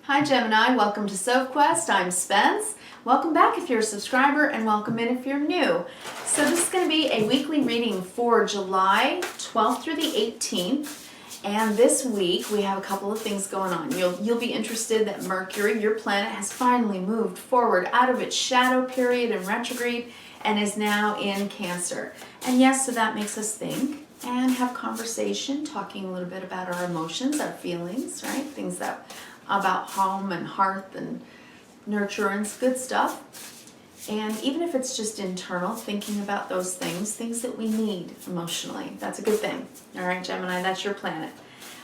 Hi Gemini, welcome to Sophquest. I'm Spence. Welcome back if you're a subscriber and welcome in if you're new. So this is going to be a weekly reading for July 12th through the 18th. And this week we have a couple of things going on. You'll be interested that Mercury, your planet, has finally moved forward out of its shadow period in retrograde and is now in Cancer. And yes, so that makes us think and have conversation, talking a little bit about our emotions, our feelings, right? Things that about home and hearth and nurturance, good stuff. And even if it's just internal, thinking about those things that we need emotionally, that's a good thing. All right, Gemini, that's your planet.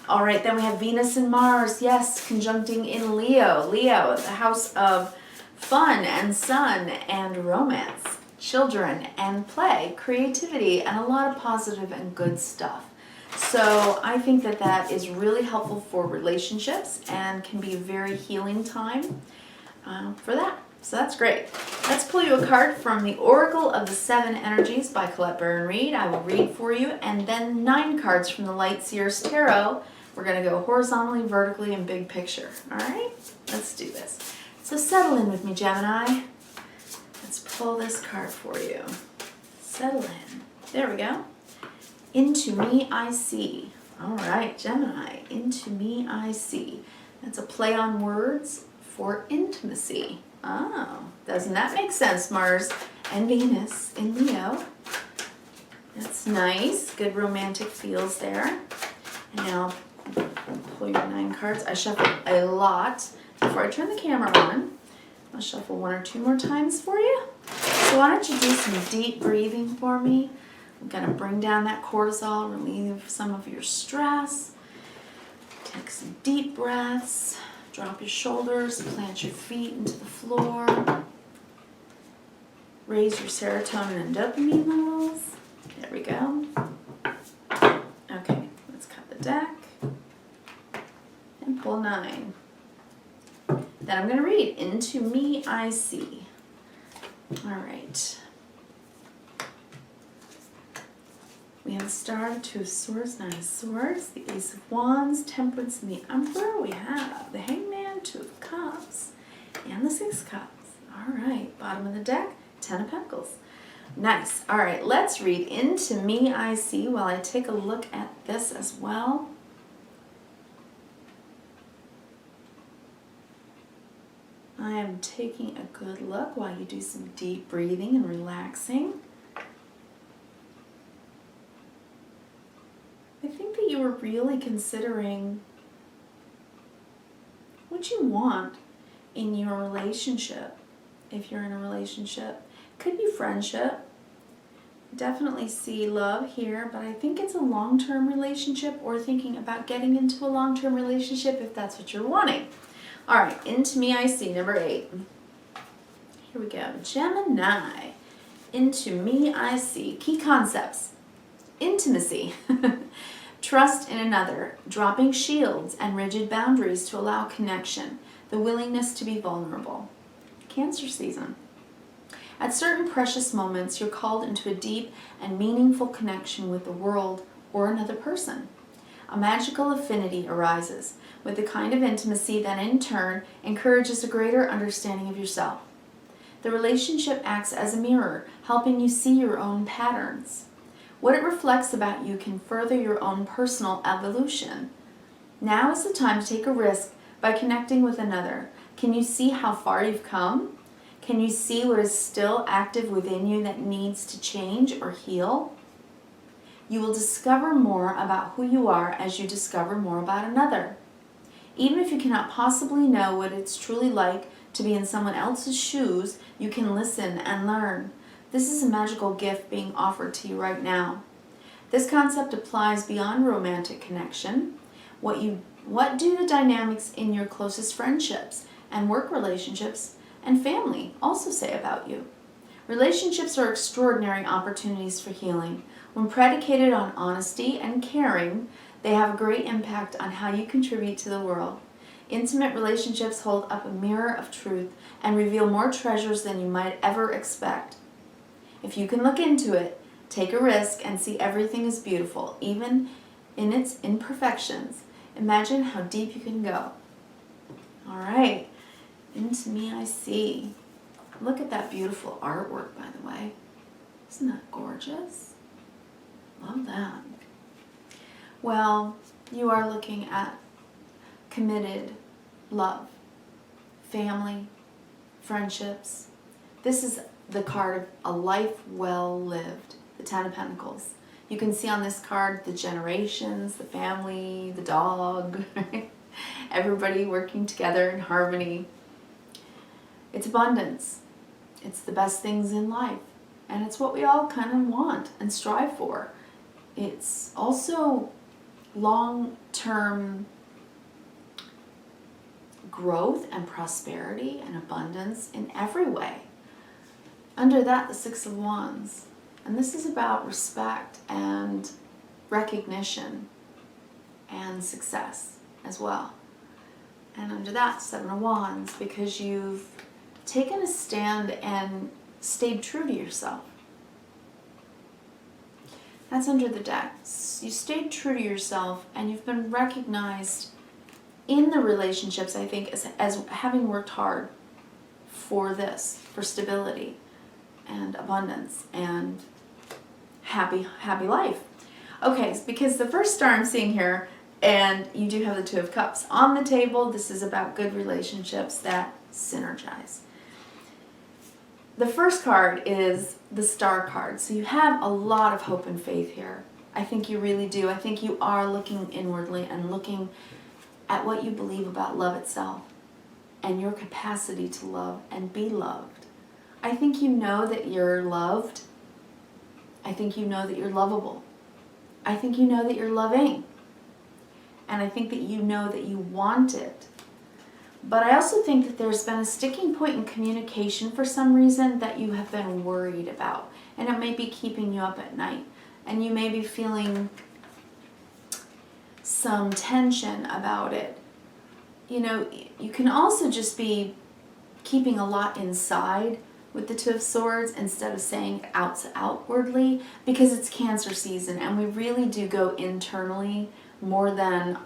All right, then we have Venus and Mars, yes, conjuncting in Leo. Leo, the house of fun and sun and romance, children and play, creativity, and a lot of positive and good stuff. So I think that that is really helpful for relationships and can be a very healing time for that. So that's great. Let's pull you a card from the Oracle of the Seven Energies by Colette Baron Reid. I will read for you, and then 9 cards from the Light Seers Tarot. We're going to go horizontally, vertically, and big picture. All right? Let's do this. So settle in with me, Gemini. Let's pull this card for you. Settle in. There we go. Into me I see. All right, Gemini, into me I see. That's a play on words for intimacy. Oh, doesn't that make sense? Mars and Venus in Leo. That's nice. Good romantic feels there. And now pull your 9 cards. I shuffle a lot. Before I turn the camera on, I'll shuffle 1 or 2 more times for you. So why don't you do some deep breathing for me? I'm going to bring down that cortisol, relieve some of your stress. Take some deep breaths. Drop your shoulders, plant your feet into the floor. Raise your serotonin and dopamine levels. There we go. Okay, let's cut the deck. And pull 9. Then I'm going to read, into me I see. All right. We have the Star, the 2 of Swords, 9 of Swords, the Ace of Wands, Temperance, and the Emperor. We have the Hangman, 2 of Cups, and the 6 of Cups. All right, bottom of the deck, 10 of Pentacles. Nice. All right, let's read into me I see while I take a look at this as well. I am taking a good look while you do some deep breathing and relaxing. I think that you were really considering what you want in your relationship, if you're in a relationship. Could be friendship. Definitely see love here, but I think it's a long-term relationship or thinking about getting into a long-term relationship if that's what you're wanting. All right, into me I see, number 8. Here we go. Gemini, into me I see. Key concepts. Intimacy. Trust in another, dropping shields and rigid boundaries to allow connection, the willingness to be vulnerable. Cancer season. At certain precious moments, you're called into a deep and meaningful connection with the world or another person. A magical affinity arises with the kind of intimacy that in turn encourages a greater understanding of yourself. The relationship acts as a mirror, helping you see your own patterns. What it reflects about you can further your own personal evolution. Now is the time to take a risk by connecting with another. Can you see how far you've come? Can you see what is still active within you that needs to change or heal? You will discover more about who you are as you discover more about another. Even if you cannot possibly know what it's truly like to be in someone else's shoes, you can listen and learn. This is a magical gift being offered to you right now. This concept applies beyond romantic connection. What do the dynamics in your closest friendships and work relationships and family also say about you? Relationships are extraordinary opportunities for healing. When predicated on honesty and caring, they have a great impact on how you contribute to the world. Intimate relationships hold up a mirror of truth and reveal more treasures than you might ever expect. If you can look into it, take a risk, and see everything is beautiful, even in its imperfections, imagine how deep you can go. All right. Into me I see. Look at that beautiful artwork, by the way. Isn't that gorgeous? Love that. Well, you are looking at committed love, family, friendships. This is the card of a life well lived, the Ten of Pentacles. You can see on this card the generations, the family, the dog, right? Everybody working together in harmony. It's abundance. It's the best things in life. And it's what we all kind of want and strive for. It's also long-term growth and prosperity and abundance in every way. Under that, the Six of Wands. And this is about respect and recognition and success as well. And under that, Seven of Wands, because you've taken a stand and stayed true to yourself. That's under the deck. You stayed true to yourself and you've been recognized in the relationships, I think, as having worked hard for this, for stability and abundance and happy life. Okay, because the first star I'm seeing here, and you do have the Two of Cups on the table. This is about good relationships that synergize. The first card is the Star card. So you have a lot of hope and faith here. I think you really do. I think you are looking inwardly and looking at what you believe about love itself and your capacity to love and be loved. I think you know that you're loved. I think you know that you're lovable. I think you know that you're loving. And I think that you know that you want it. But I also think that there's been a sticking point in communication for some reason that you have been worried about. And it may be keeping you up at night. And you may be feeling some tension about it. You know, you can also just be keeping a lot inside with the Two of Swords instead of saying it outwardly, because it's Cancer season and we really do go internally more than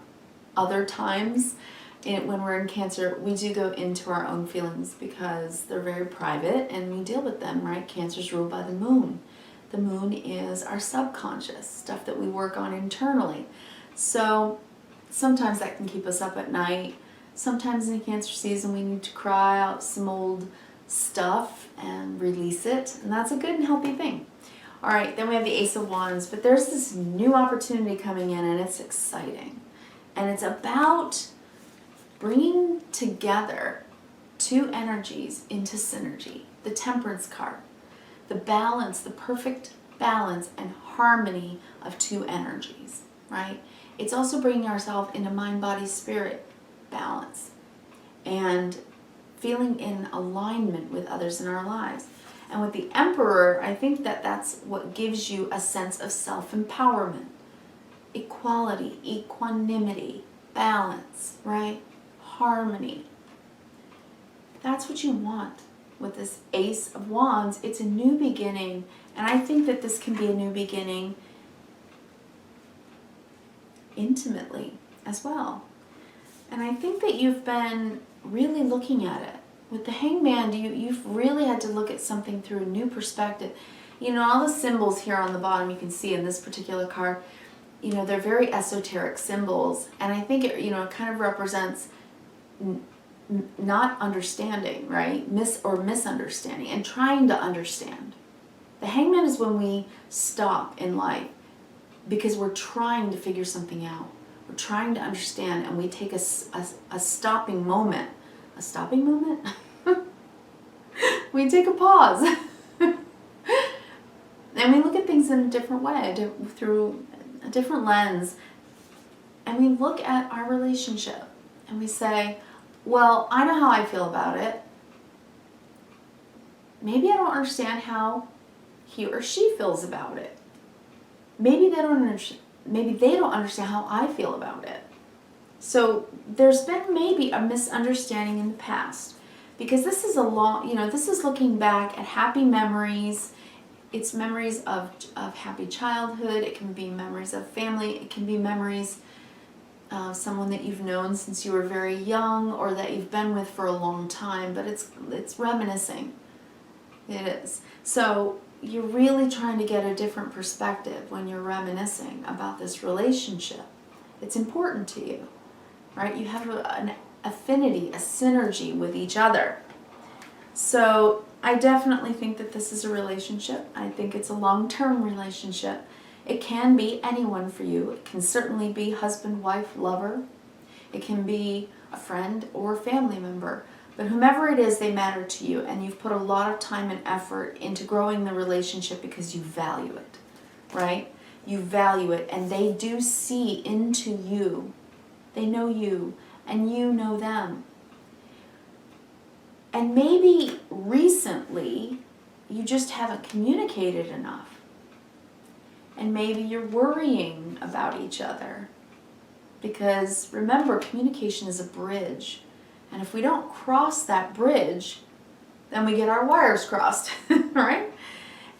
other times. When we're in Cancer, we do go into our own feelings because they're very private and we deal with them, right? Cancer's ruled by the moon. The moon is our subconscious, stuff that we work on internally. So sometimes that can keep us up at night. Sometimes in Cancer season we need to cry out some old stuff and release it, and that's a good and healthy thing. All right, then we have the Ace of Wands, but there's this new opportunity coming in and it's exciting. And it's about bringing together two energies into synergy. The Temperance card, the balance, the perfect balance and harmony of two energies, right? It's also bringing ourselves into mind, body, spirit balance and feeling in alignment with others in our lives. And with the Emperor, I think that that's what gives you a sense of self-empowerment, equality, equanimity, balance, right? Harmony. That's what you want with this Ace of Wands. It's a new beginning, and I think that this can be a new beginning intimately as well. And I think that you've been really looking at it. With the Hangman, you've really had to look at something through a new perspective. You know, all the symbols here on the bottom you can see in this particular card, you know, they're very esoteric symbols. And I think it, you know, it kind of represents not understanding, right? Misunderstanding and trying to understand. The Hangman is when we stop in life because we're trying to figure something out. We're trying to understand, and we take a stopping moment. A stopping moment? We take a pause. And we look at things in a different way, through a different lens. And we look at our relationship and we say, well, I know how I feel about it. Maybe I don't understand how he or she feels about it. Maybe they don't understand how I feel about it. So there's been maybe a misunderstanding in the past, because this is this is looking back at happy memories. It's memories of happy childhood. It can be memories of family. It can be memories someone that you've known since you were very young or that you've been with for a long time, but it's reminiscing. It is. So you're really trying to get a different perspective when you're reminiscing about this relationship. It's important to you, right? You have an affinity, a synergy with each other. So I definitely think that this is a relationship. I think it's a long-term relationship. It can be anyone for you. It can certainly be husband, wife, lover. It can be a friend or a family member. But whomever it is, they matter to you, and you've put a lot of time and effort into growing the relationship because you value it, right? You value it, and they do see into you. They know you, and you know them. And maybe recently, you just haven't communicated enough. And maybe you're worrying about each other. Because remember, communication is a bridge. And if we don't cross that bridge, then we get our wires crossed, right?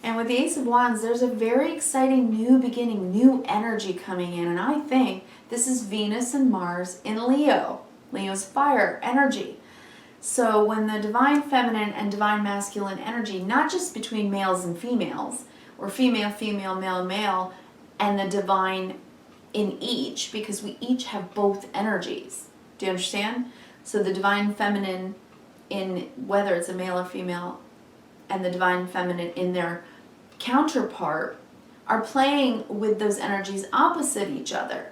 And with the Ace of Wands, there's a very exciting new beginning, new energy coming in. And I think this is Venus and Mars in Leo. Leo's fire energy. So when the divine feminine and divine masculine energy, not just between males and females, or female, female, male, male, and the divine in each, because we each have both energies. Do you understand? So the divine feminine in whether it's a male or female, and the divine feminine in their counterpart are playing with those energies opposite each other.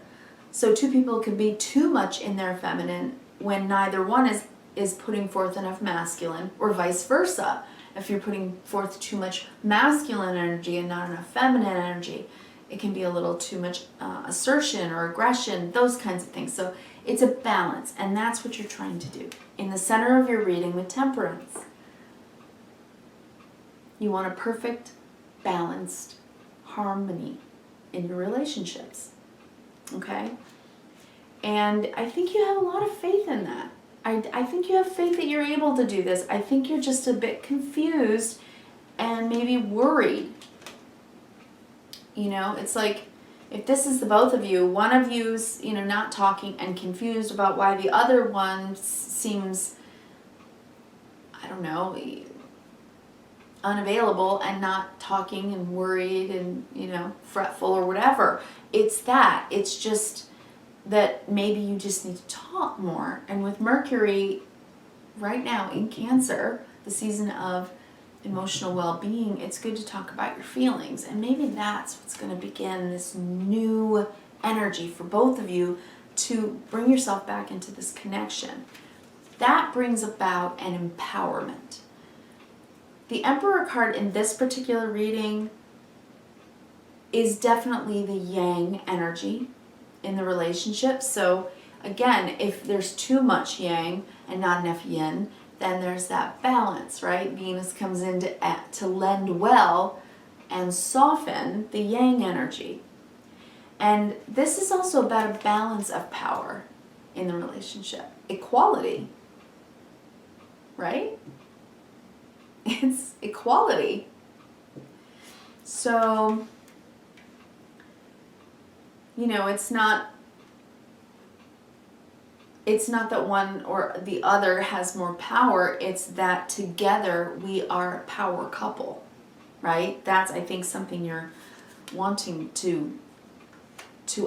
So two people could be too much in their feminine when neither one is putting forth enough masculine, or vice versa. If you're putting forth too much masculine energy and not enough feminine energy, it can be a little too much assertion or aggression, those kinds of things. So it's a balance, and that's what you're trying to do. In the center of your reading with Temperance, you want a perfect, balanced harmony in your relationships, okay? And I think you have a lot of faith in that. I think you have faith that you're able to do this. I think you're just a bit confused and maybe worried. You know, it's like if this is the both of you, one of you's, you know, not talking and confused about why the other one seems, I don't know, unavailable and not talking and worried and, you know, fretful or whatever. It's that. It's just that maybe you just need to talk more. And with Mercury right now in Cancer, the season of emotional well-being, it's good to talk about your feelings. And maybe that's what's going to begin this new energy for both of you to bring yourself back into this connection. That brings about an empowerment. The Emperor card in this particular reading is definitely the yang energy in the relationship. So again, if there's too much yang and not enough yin, then there's that balance, right? Venus comes in to lend well and soften the yang energy. And this is also about a balance of power in the relationship. Equality, right? It's equality. So, you know, it's not that one or the other has more power, it's that together we are a power couple, right? That's, I think, something you're wanting to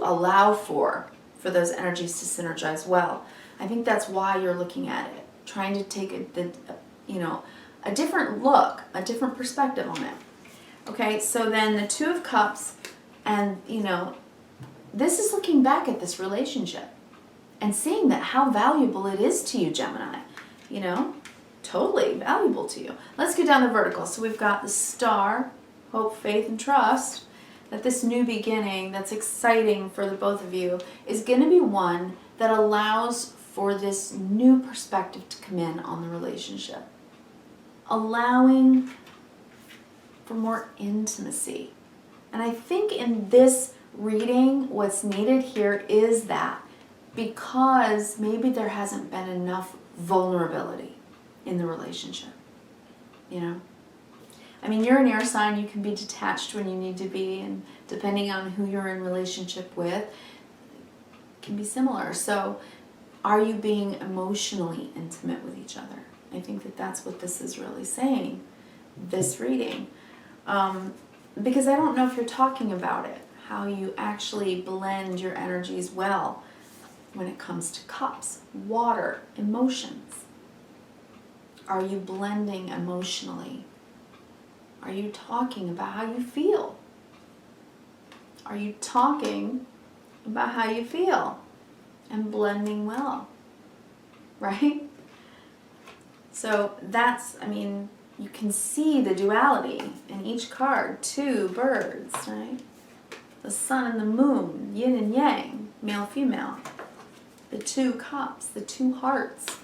allow for those energies to synergize well. I think that's why you're looking at it, trying to take a different look, a different perspective on it. Okay, so then the Two of Cups, and, you know, this is looking back at this relationship and seeing that how valuable it is to you, Gemini. You know, totally valuable to you. Let's go down the vertical. So we've got the Star, hope, faith, and trust, that this new beginning that's exciting for the both of you is going to be one that allows for this new perspective to come in on the relationship. Allowing for more intimacy. And I think in this reading, what's needed here is that, because maybe there hasn't been enough vulnerability in the relationship, you know? I mean, you're an air sign, you can be detached when you need to be, and depending on who you're in relationship with, can be similar. So are you being emotionally intimate with each other? I think that that's what this is really saying, this reading. Because I don't know if you're talking about it, how you actually blend your energies well when it comes to cups, water, emotions. Are you blending emotionally? Are you talking about how you feel? Are you talking about how you feel and blending well, right? So that's, I mean, you can see the duality in each card. Two birds, right? The sun and the moon, yin and yang, male, female. The two cups, the two hearts.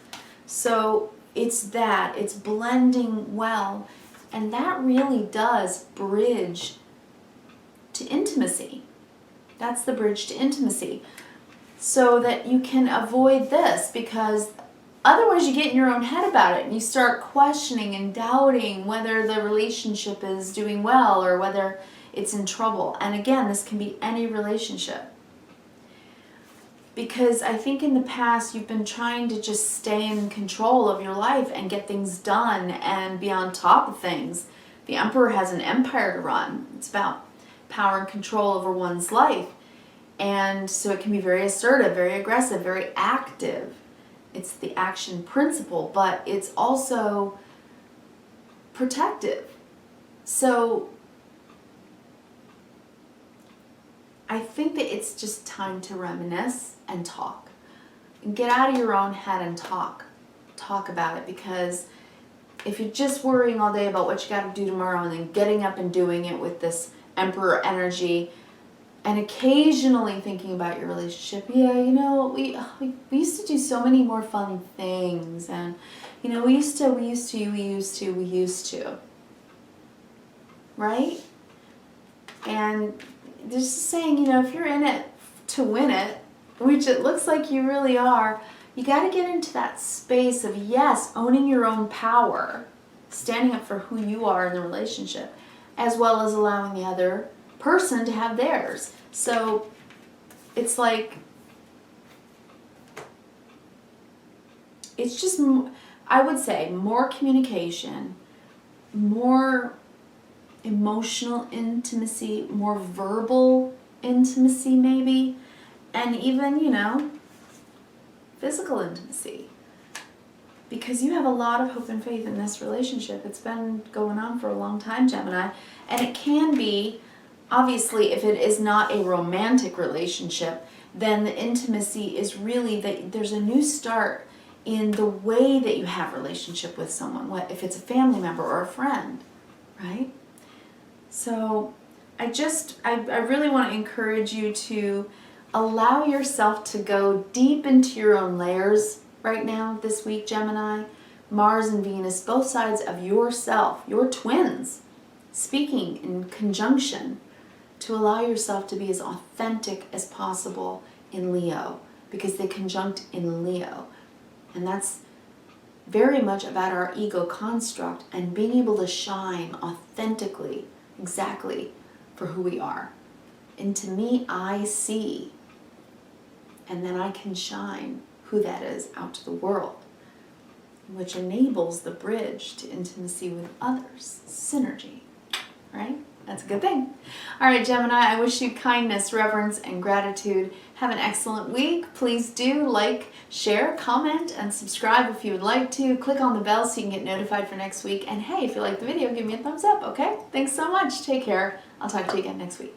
So it's that, it's blending well. And that really does bridge to intimacy. That's the bridge to intimacy. So that you can avoid this, because otherwise you get in your own head about it and you start questioning and doubting whether the relationship is doing well or whether it's in trouble. And again, this can be any relationship. Because I think in the past you've been trying to just stay in control of your life and get things done and be on top of things. The Emperor has an empire to run. It's about power and control over one's life. And so it can be very assertive, very aggressive, very active. It's the action principle, but it's also protective. So I think that it's just time to reminisce and talk. Get out of your own head and talk. Talk about it, because if you're just worrying all day about what you got to do tomorrow and then getting up and doing it with this Emperor energy and occasionally thinking about your relationship, yeah, you know, we used to do so many more fun things, and you know, we used to, right? And just saying, you know, if you're in it to win it, which it looks like you really are, you got to get into that space of, yes, owning your own power, standing up for who you are in the relationship, as well as allowing the other person to have theirs. So it's like, it's just, I would say, more communication, more emotional intimacy, more verbal intimacy maybe, and even, you know, physical intimacy. Because you have a lot of hope and faith in this relationship. It's been going on for a long time, Gemini. And it can be, obviously, if it is not a romantic relationship, then the intimacy is really that there's a new start in the way that you have a relationship with someone, what if it's a family member or a friend, right? So I really want to encourage you to allow yourself to go deep into your own layers right now, this week, Gemini. Mars and Venus, both sides of yourself, your twins, speaking in conjunction to allow yourself to be as authentic as possible in Leo, because they conjunct in Leo. And that's very much about our ego construct and being able to shine authentically, exactly for who we are. Into me, I see. And then I can shine who that is out to the world, which enables the bridge to intimacy with others, synergy, right? That's a good thing. All right, Gemini, I wish you kindness, reverence, and gratitude. Have an excellent week. Please do like, share, comment, and subscribe if you would like to. Click on the bell so you can get notified for next week. And hey, if you like the video, give me a thumbs up, okay? Thanks so much. Take care. I'll talk to you again next week.